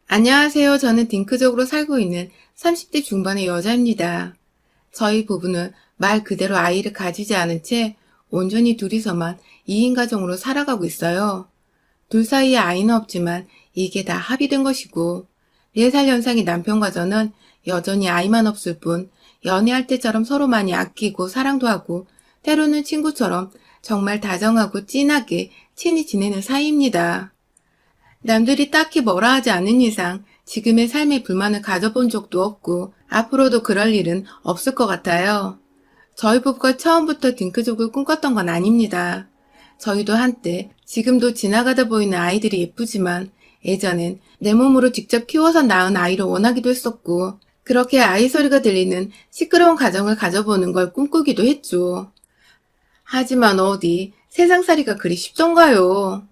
안녕하세요. 저는 딩크족으로 살고 있는 30대 중반의 여자입니다. 저희 부부는 말 그대로 아이를 가지지 않은 채 온전히 둘이서만 2인 가정으로 살아가고 있어요. 둘 사이에 아이는 없지만 이게 다 합의된 것이고 4살 연상의 남편과 저는 여전히 아이만 없을 뿐 연애할 때처럼 서로 많이 아끼고 사랑도 하고 때로는 친구처럼 정말 다정하고 진하게 친히 지내는 사이입니다. 남들이 딱히 뭐라 하지 않는 이상 지금의 삶에 불만을 가져본 적도 없고 앞으로도 그럴 일은 없을 것 같아요. 저희 부부가 처음부터 딩크족을 꿈꿨던 건 아닙니다. 저희도 한때 지금도 지나가다 보이는 아이들이 예쁘지만 예전엔 내 몸으로 직접 키워서 낳은 아이를 원하기도 했었고 그렇게 아이 소리가 들리는 시끄러운 가정을 가져보는 걸 꿈꾸기도 했죠. 하지만 어디 세상살이가 그리 쉽던가요.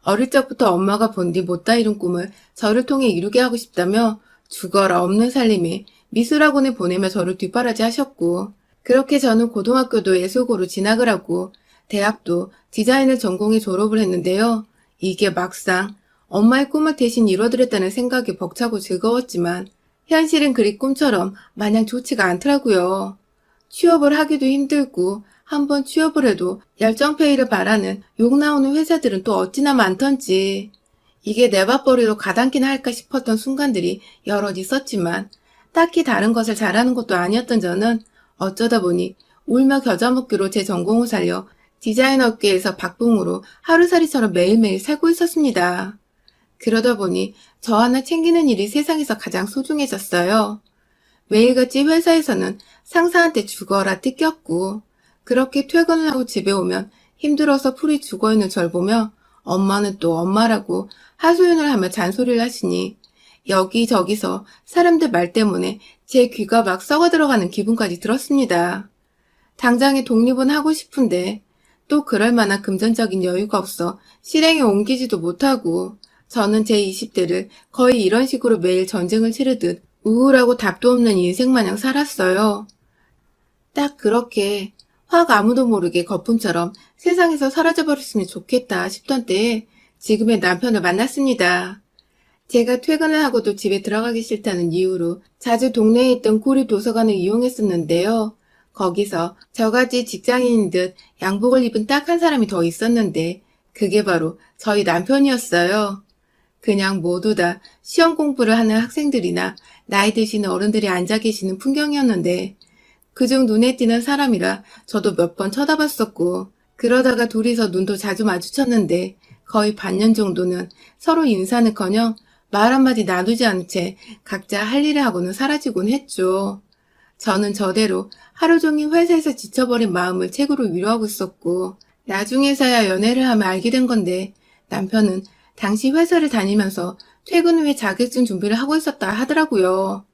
어릴 적부터 엄마가 본 뒤 못다 이룬 꿈을 저를 통해 이루게 하고 싶다며 죽어라 없는 살림에 미술학원에 보내며 저를 뒷바라지 하셨고 그렇게 저는 고등학교도 예술고로 진학을 하고 대학도 디자인을 전공해 졸업을 했는데요. 이게 막상 엄마의 꿈을 대신 이뤄드렸다는 생각이 벅차고 즐거웠지만 현실은 그리 꿈처럼 마냥 좋지가 않더라고요. 취업을 하기도 힘들고 한번 취업을 해도 열정페이를 바라는 욕 나오는 회사들은 또 어찌나 많던지 이게 내 밥벌이로 가당키나 할까 싶었던 순간들이 여럿 있었지만 딱히 다른 것을 잘하는 것도 아니었던 저는 어쩌다 보니 울며 겨자 먹기로 제 전공을 살려 디자인 업계에서 박봉으로 하루살이처럼 매일매일 살고 있었습니다. 그러다 보니 저 하나 챙기는 일이 세상에서 가장 소중해졌어요. 매일같이 회사에서는 상사한테 죽어라 뜯겼고 그렇게 퇴근을 하고 집에 오면 힘들어서 풀이 죽어있는 절 보며 엄마는 또 엄마라고 하소연을 하며 잔소리를 하시니 여기저기서 사람들 말 때문에 제 귀가 막 썩어 들어가는 기분까지 들었습니다. 당장에 독립은 하고 싶은데 또 그럴 만한 금전적인 여유가 없어 실행에 옮기지도 못하고 저는 제 20대를 거의 이런 식으로 매일 전쟁을 치르듯 우울하고 답도 없는 인생 마냥 살았어요. 딱 그렇게 확 아무도 모르게 거품처럼 세상에서 사라져버렸으면 좋겠다 싶던 때에 지금의 남편을 만났습니다. 제가 퇴근을 하고도 집에 들어가기 싫다는 이유로 자주 동네에 있던 구리 도서관을 이용했었는데요. 거기서 저같이 직장인인 듯 양복을 입은 딱 한 사람이 더 있었는데 그게 바로 저희 남편이었어요. 그냥 모두 다 시험 공부를 하는 학생들이나 나이 드신 어른들이 앉아 계시는 풍경이었는데 그중 눈에 띄는 사람이라 저도 몇 번 쳐다봤었고 그러다가 둘이서 눈도 자주 마주쳤는데 거의 반년 정도는 서로 인사는커녕 말 한마디 나누지 않은 채 각자 할 일을 하고는 사라지곤 했죠. 저는 저대로 하루 종일 회사에서 지쳐버린 마음을 책으로 위로하고 있었고 나중에서야 연애를 하며 알게 된 건데 남편은 당시 회사를 다니면서 퇴근 후에 자격증 준비를 하고 있었다 하더라고요.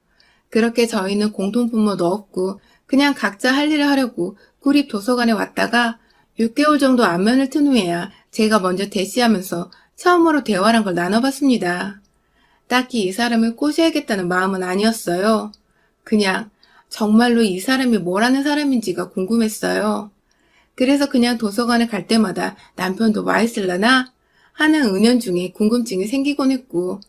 그렇게 저희는 공통분모도 없고 그냥 각자 할 일을 하려고 구립 도서관에 왔다가 6개월 정도 안면을 튼 후에야 제가 먼저 대시하면서 처음으로 대화란 걸 나눠봤습니다. 딱히 이 사람을 꼬셔야겠다는 마음은 아니었어요. 그냥 정말로 이 사람이 뭘 하는 사람인지가 궁금했어요. 그래서 그냥 도서관에 갈 때마다 남편도 와 있을라나 하는 은연중에 궁금증이 생기곤 했고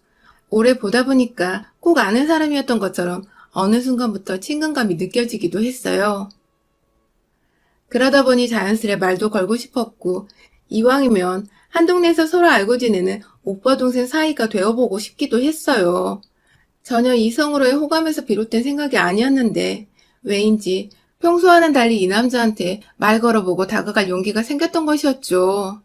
오래 보다 보니까 꼭 아는 사람이었던 것처럼 어느 순간부터 친근감이 느껴지기도 했어요. 그러다 보니 자연스레 말도 걸고 싶었고 이왕이면 한 동네에서 서로 알고 지내는 오빠 동생 사이가 되어보고 싶기도 했어요. 전혀 이성으로의 호감에서 비롯된 생각이 아니었는데 왜인지 평소와는 달리 이 남자한테 말 걸어보고 다가갈 용기가 생겼던 것이었죠.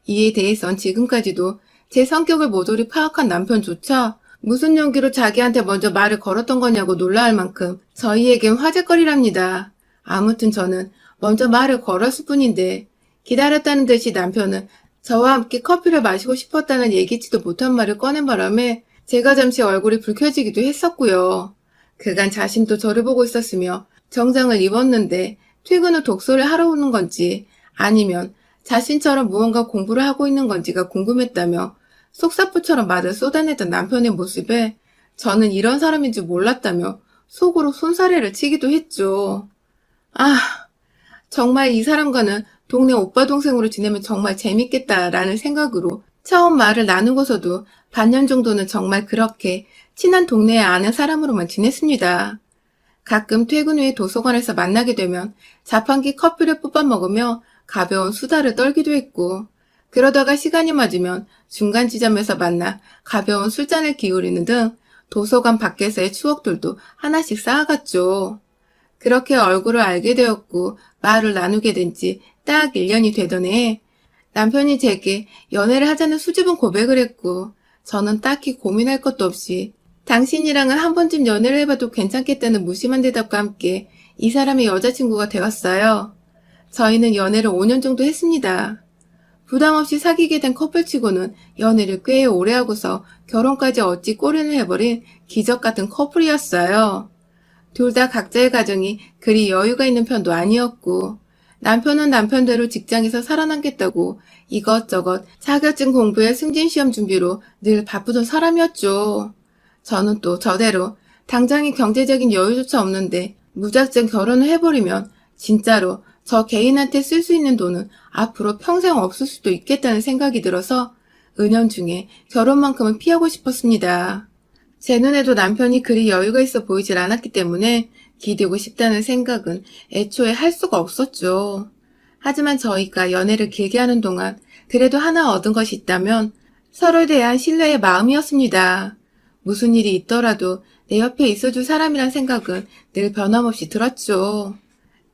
이에 대해선 지금까지도 제 성격을 모조리 파악한 남편조차 무슨 용기로 자기한테 먼저 말을 걸었던 거냐고 놀라할 만큼 저희에겐 화제거리랍니다. 아무튼 저는 먼저 말을 걸었을 뿐인데 기다렸다는 듯이 남편은 저와 함께 커피를 마시고 싶었다는 예기치도 못한 말을 꺼낸 바람에 제가 잠시 얼굴이 붉혀지기도 했었고요. 그간 자신도 저를 보고 있었으며 정장을 입었는데 퇴근 후 독서를 하러 오는 건지 아니면 자신처럼 무언가 공부를 하고 있는 건지가 궁금했다며 속사포처럼 말을 쏟아내던 남편의 모습에 저는 이런 사람인 줄 몰랐다며 속으로 손사래를 치기도 했죠. 아, 정말 이 사람과는 동네 오빠 동생으로 지내면 정말 재밌겠다라는 생각으로 처음 말을 나누고서도 반년 정도는 정말 그렇게 친한 동네에 아는 사람으로만 지냈습니다. 가끔 퇴근 후에 도서관에서 만나게 되면 자판기 커피를 뽑아 먹으며 가벼운 수다를 떨기도 했고, 그러다가 시간이 맞으면 중간 지점에서 만나 가벼운 술잔을 기울이는 등 도서관 밖에서의 추억들도 하나씩 쌓아갔죠. 그렇게 얼굴을 알게 되었고 말을 나누게 된 지 딱 1년이 되던 해에 남편이 제게 연애를 하자는 수줍은 고백을 했고, 저는 딱히 고민할 것도 없이 당신이랑은 한 번쯤 연애를 해봐도 괜찮겠다는 무심한 대답과 함께 이 사람의 여자친구가 되었어요. 저희는 연애를 5년 정도 했습니다. 부담 없이 사귀게 된 커플치고는 연애를 꽤 오래 하고서 결혼까지 어찌 꼬리를 해버린 기적 같은 커플이었어요. 둘 다 각자의 가정이 그리 여유가 있는 편도 아니었고, 남편은 남편대로 직장에서 살아남겠다고 이것저것 자격증 공부에 승진시험 준비로 늘 바쁘던 사람이었죠. 저는 또 저대로 당장의 경제적인 여유조차 없는데 무작정 결혼을 해버리면 진짜로 저 개인한테 쓸 수 있는 돈은 앞으로 평생 없을 수도 있겠다는 생각이 들어서 은연중에 결혼만큼은 피하고 싶었습니다. 제 눈에도 남편이 그리 여유가 있어 보이질 않았기 때문에 기대고 싶다는 생각은 애초에 할 수가 없었죠. 하지만 저희가 연애를 길게 하는 동안 그래도 하나 얻은 것이 있다면 서로에 대한 신뢰의 마음이었습니다. 무슨 일이 있더라도 내 옆에 있어줄 사람이란 생각은 늘 변함없이 들었죠.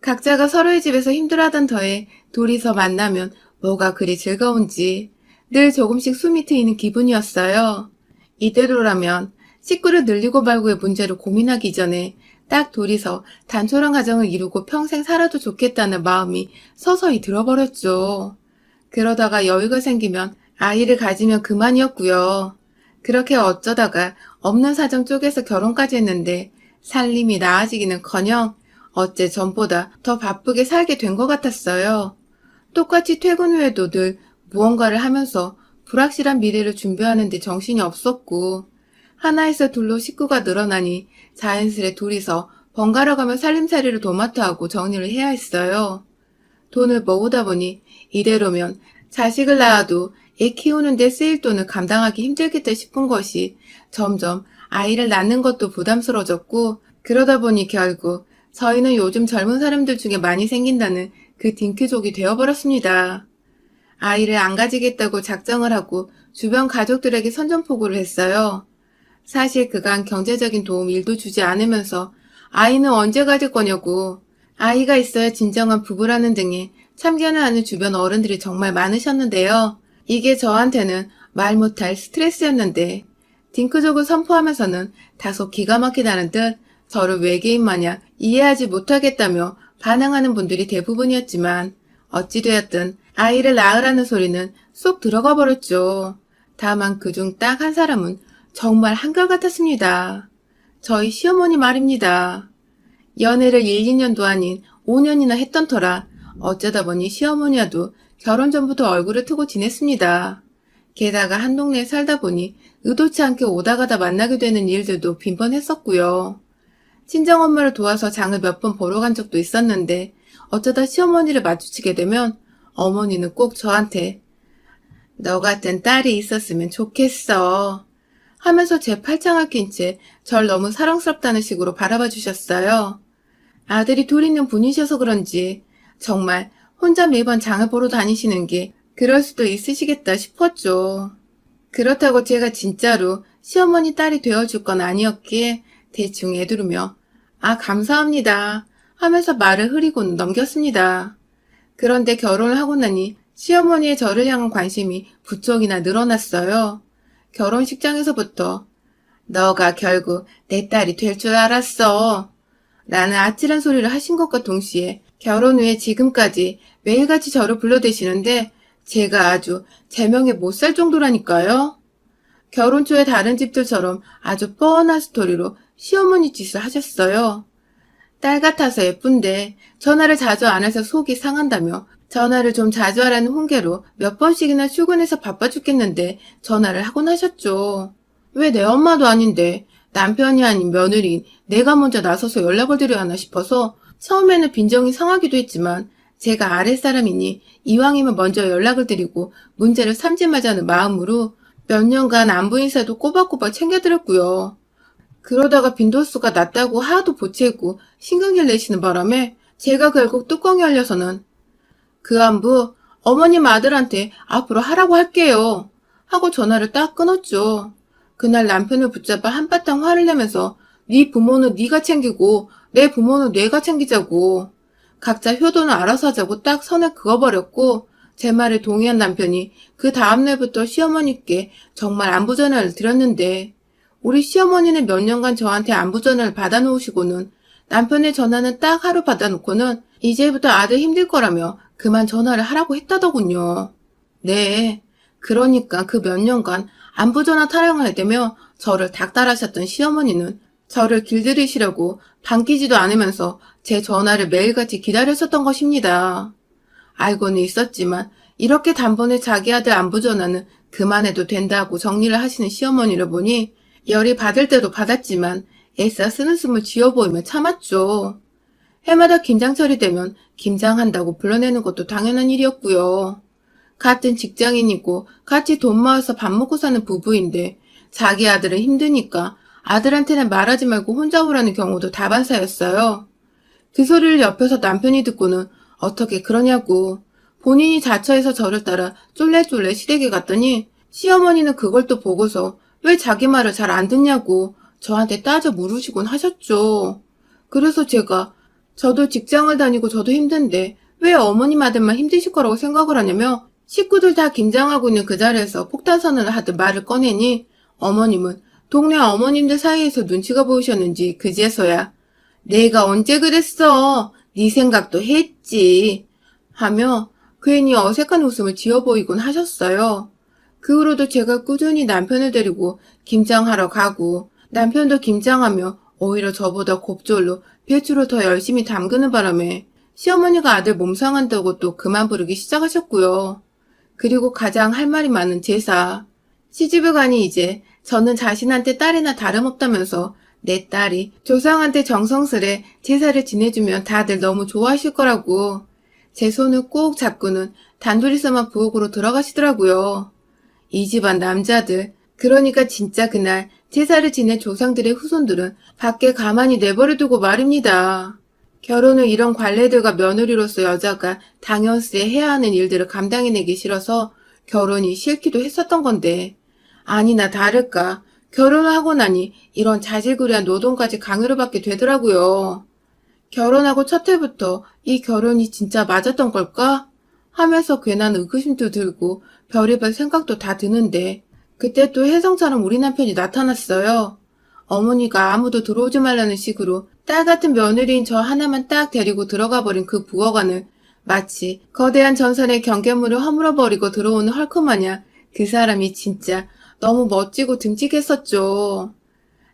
각자가 서로의 집에서 힘들어하던 터에 둘이서 만나면 뭐가 그리 즐거운지 늘 조금씩 숨이 트이는 기분이었어요. 이대로라면 식구를 늘리고 말고의 문제로 고민하기 전에 딱 둘이서 단촐한 가정을 이루고 평생 살아도 좋겠다는 마음이 서서히 들어버렸죠. 그러다가 여유가 생기면 아이를 가지면 그만이었고요. 그렇게 어쩌다가 없는 사정 쪼개서 결혼까지 했는데 살림이 나아지기는커녕 어째 전보다 더 바쁘게 살게 된 것 같았어요. 똑같이 퇴근 후에도 늘 무언가를 하면서 불확실한 미래를 준비하는 데 정신이 없었고, 하나에서 둘로 식구가 늘어나니 자연스레 둘이서 번갈아가며 살림살이를 도맡아 하고 정리를 해야 했어요. 돈을 모으다 보니 이대로면 자식을 낳아도 애 키우는데 쓰일 돈을 감당하기 힘들겠다 싶은 것이 점점 아이를 낳는 것도 부담스러워졌고, 그러다 보니 결국 저희는 요즘 젊은 사람들 중에 많이 생긴다는 그 딩크족이 되어버렸습니다. 아이를 안 가지겠다고 작정을 하고 주변 가족들에게 선전포고를 했어요. 사실 그간 경제적인 도움 1도 주지 않으면서 아이는 언제 가질 거냐고, 아이가 있어야 진정한 부부라는 등의 참견을 하는 주변 어른들이 정말 많으셨는데요. 이게 저한테는 말 못할 스트레스였는데, 딩크족을 선포하면서는 다소 기가 막히다는 듯 저를 외계인 마냥 이해하지 못하겠다며 반항하는 분들이 대부분이었지만, 어찌되었든 아이를 낳으라는 소리는 쏙 들어가 버렸죠. 다만 그중 딱 한 사람은 정말 한결같았습니다. 저희 시어머니 말입니다. 연애를 1, 2년도 아닌 5년이나 했던 터라 어쩌다 보니 시어머니와도 결혼 전부터 얼굴을 트고 지냈습니다. 게다가 한 동네에 살다 보니 의도치 않게 오다 가다 만나게 되는 일들도 빈번했었고요. 친정엄마를 도와서 장을 몇 번 보러 간 적도 있었는데 어쩌다 시어머니를 마주치게 되면 어머니는 꼭 저한테 "너 같은 딸이 있었으면 좋겠어" 하면서 제 팔짱을 낀 채 절 너무 사랑스럽다는 식으로 바라봐 주셨어요. 아들이 둘 있는 분이셔서 그런지 정말 혼자 매번 장을 보러 다니시는 게 그럴 수도 있으시겠다 싶었죠. 그렇다고 제가 진짜로 시어머니 딸이 되어줄 건 아니었기에 대충 애두르며 "아, 감사합니다" 하면서 말을 흐리고는 넘겼습니다. 그런데 결혼을 하고 나니 시어머니의 저를 향한 관심이 부쩍이나 늘어났어요. 결혼식장에서부터 "너가 결국 내 딸이 될 줄 알았어" 라는 아찔한 소리를 하신 것과 동시에 결혼 후에 지금까지 매일같이 저를 불러대시는데 제가 아주 제명에 못 살 정도라니까요. 결혼 초에 다른 집들처럼 아주 뻔한 스토리로 시어머니 짓을 하셨어요. 딸 같아서 예쁜데 전화를 자주 안 해서 속이 상한다며 전화를 좀 자주 하라는 훈계로 몇 번씩이나 출근해서 바빠 죽겠는데 전화를 하곤 하셨죠. 왜 내 엄마도 아닌데 남편이 아닌 며느리인 내가 먼저 나서서 연락을 드려야 하나 싶어서 처음에는 빈정이 상하기도 했지만 제가 아랫사람이니 이왕이면 먼저 연락을 드리고 문제를 삼지마자는 마음으로 몇 년간 안부 인사도 꼬박꼬박 챙겨드렸고요. 그러다가 빈도수가 낮다고 하도 보채고 신경질 내시는 바람에 제가 결국 뚜껑이 열려서는 그 안부 어머님 아들한테 앞으로 하라고 할게요 하고 전화를 딱 끊었죠. 그날 남편을 붙잡아 한바탕 화를 내면서 네 부모는 네가 챙기고 내 부모는 내가 챙기자고 각자 효도는 알아서 하자고 딱 선을 그어버렸고 제 말에 동의한 남편이 그 다음날부터 시어머니께 정말 안부 전화를 드렸는데 우리 시어머니는 몇 년간 저한테 안부 전화를 받아놓으시고는 남편의 전화는 딱 하루 받아놓고는 이제부터 아들 힘들 거라며 그만 전화를 하라고 했다더군요. 네, 그러니까 그 몇 년간 안부 전화 타령을 해대며 저를 닥달하셨던 시어머니는 저를 길들이시려고 반기지도 않으면서 제 전화를 매일같이 기다렸었던 것입니다. 알고는 있었지만 이렇게 단번에 자기 아들 안부 전화는 그만해도 된다고 정리를 하시는 시어머니를 보니 열이 받을 때도 받았지만 애써 쓰는 숨을 쥐어 보이며 참았죠. 해마다 김장철이 되면 김장한다고 불러내는 것도 당연한 일이었고요. 같은 직장인이고 같이 돈 모아서 밥 먹고 사는 부부인데 자기 아들은 힘드니까 아들한테는 말하지 말고 혼자 오라는 경우도 다반사였어요. 그 소리를 옆에서 남편이 듣고는 어떻게 그러냐고 본인이 자처해서 저를 따라 쫄래쫄래 시댁에 갔더니 시어머니는 그걸 또 보고서 왜 자기 말을 잘 안 듣냐고 저한테 따져 물으시곤 하셨죠. 그래서 제가 저도 직장을 다니고 저도 힘든데 왜 어머님 아들만 힘드실 거라고 생각을 하냐며 식구들 다 김장하고 있는 그 자리에서 폭탄 선언을 하듯 말을 꺼내니 어머님은 동네 어머님들 사이에서 눈치가 보이셨는지 그제서야 내가 언제 그랬어? 네 생각도 했지 하며 괜히 어색한 웃음을 지어 보이곤 하셨어요. 그 후로도 제가 꾸준히 남편을 데리고 김장하러 가고 남편도 김장하며 오히려 저보다 곱절로 배추를 더 열심히 담그는 바람에 시어머니가 아들 몸 상한다고 또 그만 부르기 시작하셨고요. 그리고 가장 할 말이 많은 제사. 시집을 가니 이제 저는 자신한테 딸이나 다름없다면서 내 딸이 조상한테 정성스레 제사를 지내주면 다들 너무 좋아하실 거라고 제 손을 꼭 잡고는 단둘이서만 부엌으로 들어가시더라고요. 이 집안 남자들, 그러니까 진짜 그날 제사를 지낸 조상들의 후손들은 밖에 가만히 내버려두고 말입니다. 결혼을 이런 관례들과 며느리로서 여자가 당연스레 해야 하는 일들을 감당해내기 싫어서 결혼이 싫기도 했었던 건데 아니나 다를까 결혼을 하고 나니 이런 자질구레한 노동까지 강요를 받게 되더라고요. 결혼하고 첫 해부터 이 결혼이 진짜 맞았던 걸까? 하면서 괜한 의구심도 들고 별의별 생각도 다 드는데 그때 또 혜성처럼 우리 남편이 나타났어요. 어머니가 아무도 들어오지 말라는 식으로 딸 같은 며느리인 저 하나만 딱 데리고 들어가 버린 그 부엌안을 마치 거대한 전선의 경계물을 허물어버리고 들어오는 헐크마냥 그 사람이 진짜 너무 멋지고 듬직했었죠.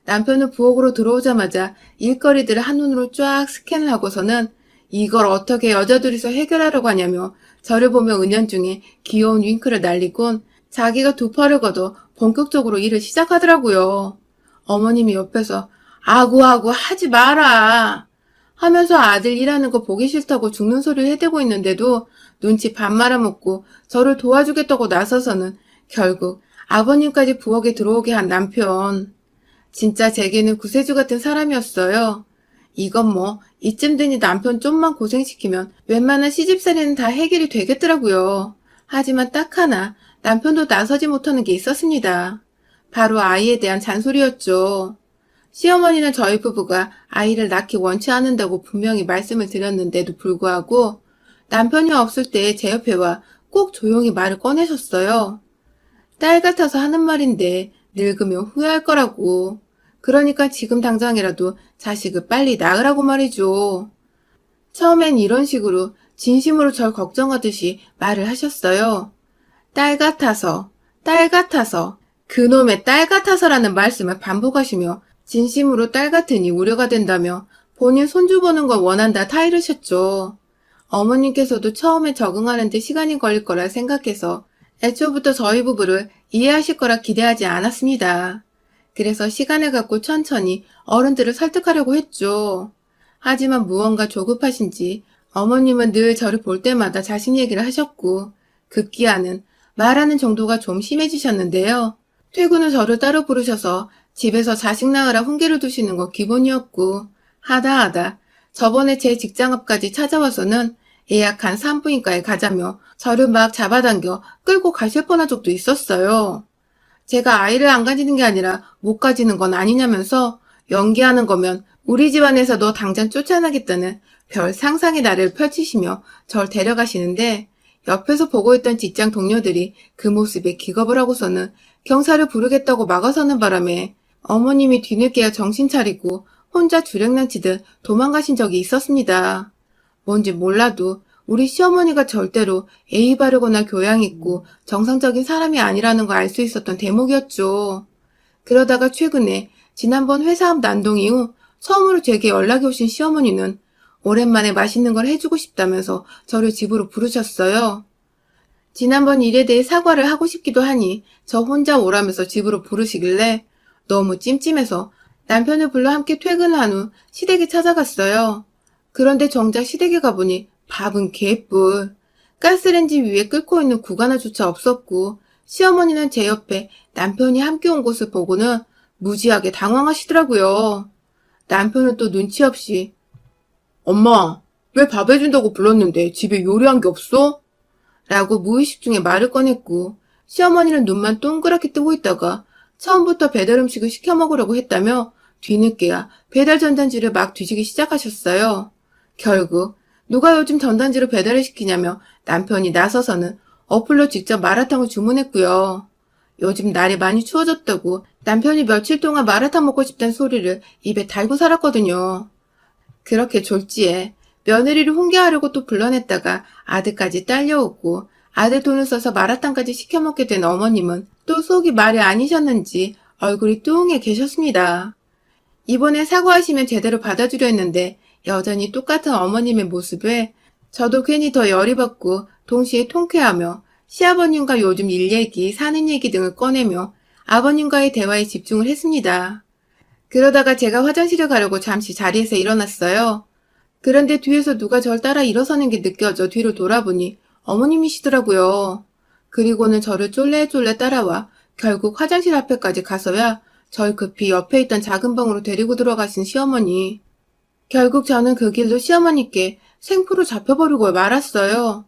남편은 부엌으로 들어오자마자 일거리들을 한눈으로 쫙 스캔을 하고서는 이걸 어떻게 여자 둘이서 해결하려고 하냐며 저를 보며 은연중에 귀여운 윙크를 날리곤 자기가 두 팔을 걷어 본격적으로 일을 시작하더라고요. 어머님이 옆에서 아구아구 하지 마라 하면서 아들 일하는 거 보기 싫다고 죽는 소리를 해대고 있는데도 눈치 밥 말아먹고 저를 도와주겠다고 나서서는 결국 아버님까지 부엌에 들어오게 한 남편. 진짜 제게는 구세주 같은 사람이었어요. 이건 뭐 이쯤 되니 남편 좀만 고생시키면 웬만한 시집살이는 다 해결이 되겠더라고요. 하지만 딱 하나 남편도 나서지 못하는 게 있었습니다. 바로 아이에 대한 잔소리였죠. 시어머니는 저희 부부가 아이를 낳기 원치 않는다고 분명히 말씀을 드렸는데도 불구하고 남편이 없을 때 제 옆에 와 꼭 조용히 말을 꺼내셨어요. 딸 같아서 하는 말인데 늙으면 후회할 거라고. 그러니까 지금 당장이라도 자식을 빨리 낳으라고 말이죠. 처음엔 이런 식으로 진심으로 절 걱정하듯이 말을 하셨어요. 딸 같아서, 딸 같아서, 그놈의 딸 같아서라는 말씀을 반복하시며 진심으로 딸 같으니 우려가 된다며 본인 손주 보는 걸 원한다 타이르셨죠. 어머님께서도 처음에 적응하는데 시간이 걸릴 거라 생각해서 애초부터 저희 부부를 이해하실 거라 기대하지 않았습니다. 그래서 시간을 갖고 천천히 어른들을 설득하려고 했죠. 하지만 무언가 조급하신지 어머님은 늘 저를 볼 때마다 자신 얘기를 하셨고 급기야는 말하는 정도가 좀 심해지셨는데요. 퇴근 후 저를 따로 부르셔서 집에서 자식 낳으라 훈계를 두시는 거 기본이었고 하다 저번에 제 직장 앞까지 찾아와서는 예약한 산부인과에 가자며 저를 막 잡아당겨 끌고 가실 뻔한 적도 있었어요. 제가 아이를 안 가지는 게 아니라 못 가지는 건 아니냐면서 연기하는 거면 우리 집안에서 너 당장 쫓아나겠다는 별 상상의 나래를 펼치시며 절 데려가시는데 옆에서 보고 있던 직장 동료들이 그 모습에 기겁을 하고서는 경찰을 부르겠다고 막아서는 바람에 어머님이 뒤늦게야 정신 차리고 혼자 주량난치듯 도망가신 적이 있었습니다. 뭔지 몰라도 우리 시어머니가 절대로 예의 바르거나 교양 있고 정상적인 사람이 아니라는 걸 알 수 있었던 대목이었죠. 그러다가 최근에 지난번 회사 앞 난동 이후 처음으로 제게 연락이 오신 시어머니는 오랜만에 맛있는 걸 해주고 싶다면서 저를 집으로 부르셨어요. 지난번 일에 대해 사과를 하고 싶기도 하니 저 혼자 오라면서 집으로 부르시길래 너무 찜찜해서 남편을 불러 함께 퇴근한 후 시댁에 찾아갔어요. 그런데 정작 시댁에 가보니 밥은 개뿔. 가스레인지 위에 끓고 있는 국 하나조차 없었고 시어머니는 제 옆에 남편이 함께 온 것을 보고는 무지하게 당황하시더라고요. 남편은 또 눈치 없이 엄마, 왜 밥 해준다고 불렀는데 집에 요리한 게 없어? 라고 무의식 중에 말을 꺼냈고 시어머니는 눈만 동그랗게 뜨고 있다가 처음부터 배달 음식을 시켜 먹으려고 했다며 뒤늦게야 배달 전단지를 막 뒤지기 시작하셨어요. 결국 누가 요즘 전단지로 배달을 시키냐며 남편이 나서서는 어플로 직접 마라탕을 주문했고요. 요즘 날이 많이 추워졌다고 남편이 며칠 동안 마라탕 먹고 싶다는 소리를 입에 달고 살았거든요. 그렇게 졸지에 며느리를 훈계하려고 또 불러냈다가 아들까지 딸려오고 아들 돈을 써서 마라탕까지 시켜 먹게 된 어머님은 또 속이 말이 아니셨는지 얼굴이 뚱해 계셨습니다. 이번에 사과하시면 제대로 받아주려 했는데 여전히 똑같은 어머님의 모습에 저도 괜히 더 열이 받고 동시에 통쾌하며 시아버님과 요즘 일 얘기, 사는 얘기 등을 꺼내며 아버님과의 대화에 집중을 했습니다. 그러다가 제가 화장실에 가려고 잠시 자리에서 일어났어요. 그런데 뒤에서 누가 절 따라 일어서는 게 느껴져 뒤로 돌아보니 어머님이시더라고요. 그리고는 저를 쫄래쫄래 따라와 결국 화장실 앞에까지 가서야 절 급히 옆에 있던 작은 방으로 데리고 들어가신 시어머니. 결국 저는 그 길로 시어머니께 생포로 잡혀버리고 말았어요.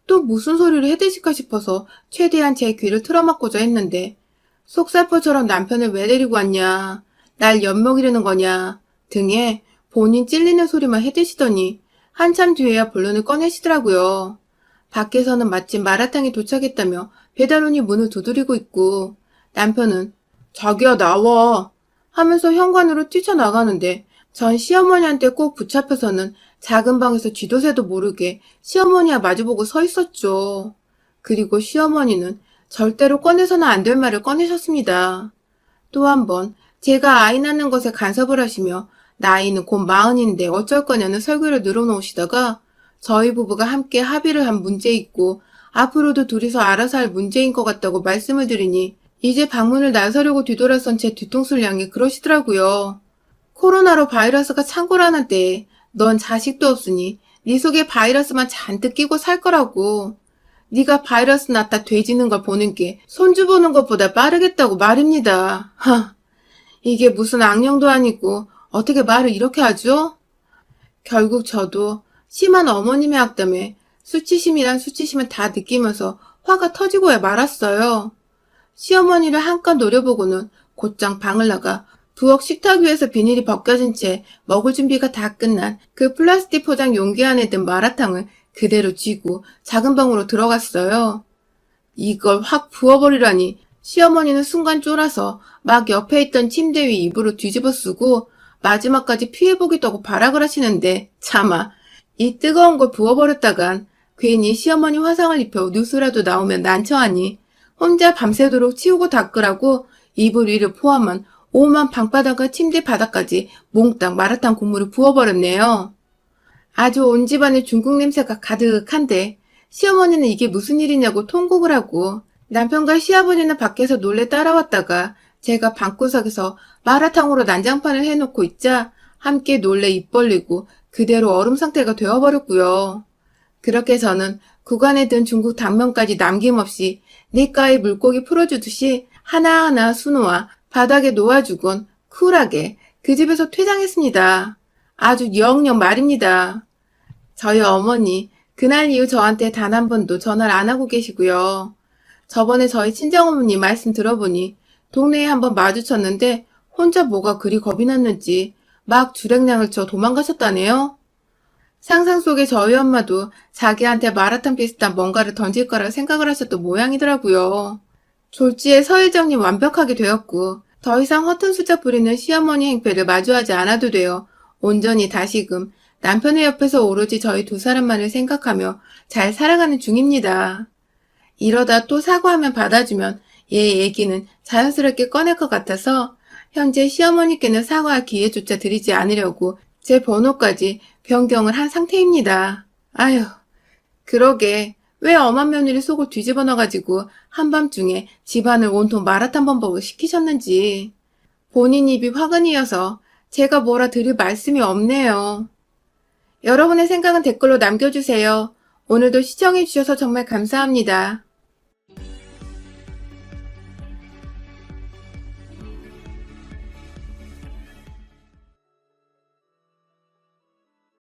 또 무슨 소리를 해대실까 싶어서 최대한 제 귀를 틀어막고자 했는데 속살포처럼 남편을 왜 데리고 왔냐, 날 엿먹이려는 거냐 등에 본인 찔리는 소리만 해대시더니 한참 뒤에야 본론을 꺼내시더라고요. 밖에서는 마침 마라탕이 도착했다며 배달원이 문을 두드리고 있고 남편은 자기야 나와 하면서 현관으로 뛰쳐나가는데 전 시어머니한테 꼭 붙잡혀서는 작은 방에서 쥐도새도 모르게 시어머니와 마주보고 서 있었죠. 그리고 시어머니는 절대로 꺼내서는 안 될 말을 꺼내셨습니다. 또 한 번 제가 아이 낳는 것에 간섭을 하시며 나이는 곧 40인데 어쩔 거냐는 설교를 늘어놓으시다가 저희 부부가 함께 합의를 한 문제 있고 앞으로도 둘이서 알아서 할 문제인 것 같다고 말씀을 드리니 이제 방문을 나서려고 뒤돌아선 제 뒤통수를 향해 그러시더라고요. 코로나로 바이러스가 창궐하는 때에 넌 자식도 없으니 네 속에 바이러스만 잔뜩 끼고 살 거라고. 네가 바이러스 낳다 돼지는 걸 보는 게 손주 보는 것보다 빠르겠다고 말입니다. 하, 이게 무슨 악령도 아니고 어떻게 말을 이렇게 하죠? 결국 저도 심한 어머님의 악담에 수치심이란 수치심을 다 느끼면서 화가 터지고야 말았어요. 시어머니를 한껏 노려보고는 곧장 방을 나가 부엌 식탁 위에서 비닐이 벗겨진 채 먹을 준비가 다 끝난 그 플라스틱 포장 용기 안에 든 마라탕을 그대로 쥐고 작은 방으로 들어갔어요. 이걸 확 부어버리라니 시어머니는 순간 쫄아서 막 옆에 있던 침대 위 이불을 뒤집어 쓰고 마지막까지 피해보겠다고 발악을 하시는데 차마 이 뜨거운 걸 부어버렸다간 괜히 시어머니 화상을 입혀 뉴스라도 나오면 난처하니 혼자 밤새도록 치우고 닦으라고 이불 위를 포함한 오만 방바닥과 침대 바닥까지 몽땅 마라탕 국물을 부어버렸네요. 아주 온 집안에 중국 냄새가 가득한데 시어머니는 이게 무슨 일이냐고 통곡을 하고 남편과 시아버지는 밖에서 놀래 따라왔다가 제가 방구석에서 마라탕으로 난장판을 해놓고 있자 함께 놀래 입 벌리고 그대로 얼음 상태가 되어버렸고요. 그렇게 저는 구간에 든 중국 당면까지 남김없이 냇가의 물고기 풀어주듯이 하나하나 수놓아 바닥에 놓아주곤 쿨하게 그 집에서 퇴장했습니다. 아주 영영 말입니다. 저희 어머니 그날 이후 저한테 단 한 번도 전화를 안 하고 계시고요. 저번에 저희 친정어머니 말씀 들어보니 동네에 한번 마주쳤는데 혼자 뭐가 그리 겁이 났는지 막 주랭량을 쳐 도망가셨다네요. 상상 속에 저희 엄마도 자기한테 마라탕 비슷한 뭔가를 던질 거라 생각을 하셨던 모양이더라고요. 졸지에 서일정리 완벽하게 되었고 더 이상 허튼 수작 부리는 시어머니 행패를 마주하지 않아도 되어 온전히 다시금 남편의 옆에서 오로지 저희 두 사람만을 생각하며 잘 살아가는 중입니다. 이러다 또 사과하면 받아주면 얘 얘기는 자연스럽게 꺼낼 것 같아서 현재 시어머니께는 사과할 기회조차 드리지 않으려고 제 번호까지 변경을 한 상태입니다. 아휴, 그러게 왜 엄한 며느리 속을 뒤집어 놔가지고 한밤중에 집안을 온통 마라탕 범벅을 시키셨는지. 본인 입이 화근이어서 제가 뭐라 드릴 말씀이 없네요. 여러분의 생각은 댓글로 남겨주세요. 오늘도 시청해주셔서 정말 감사합니다.